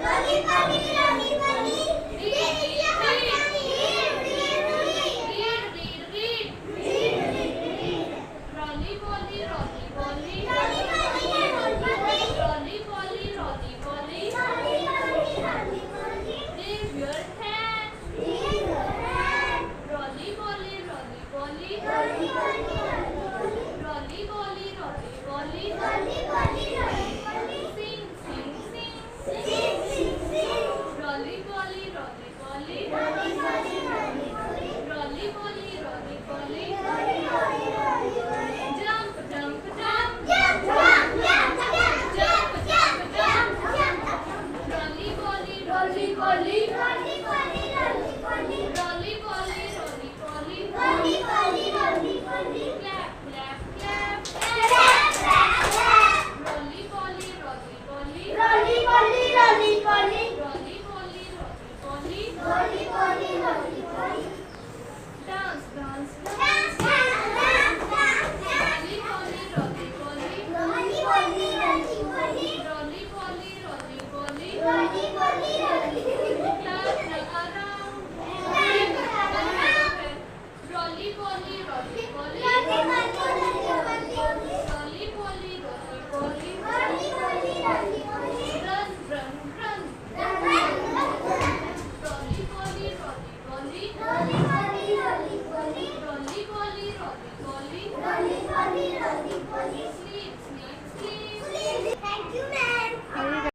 Rolly, Rolly Polly, Rolly Polly, Rolly Polly, Rolly Polly, Rolly Polly, Rolly Polly, Rolly Polly, Rolly Polly. Jump, jump, jump, Jump, jump, jump, jump, jump, jump. jump. Rolly Polly, Rolly Polly, Rolly Polly, Rolly Polly, Rolly Polly, Rolly Polly, Rolly Polly, Rolly Polly. clap, clap, clap. Clap, clap, clap. Rolly Polly, Rolly Polly, Rolly Polly, Rolly Polly, Rolly Polly, Rolly Polly. Rolly Polly, Rolly Polly. Dance, dance, Dance, dance. dance, dance, dance, dance. Rolly Polly, Rolly Polly, Rolly Polly, Rolly Polly, Rolly Polly, Rolly Polly, Rolly Polly,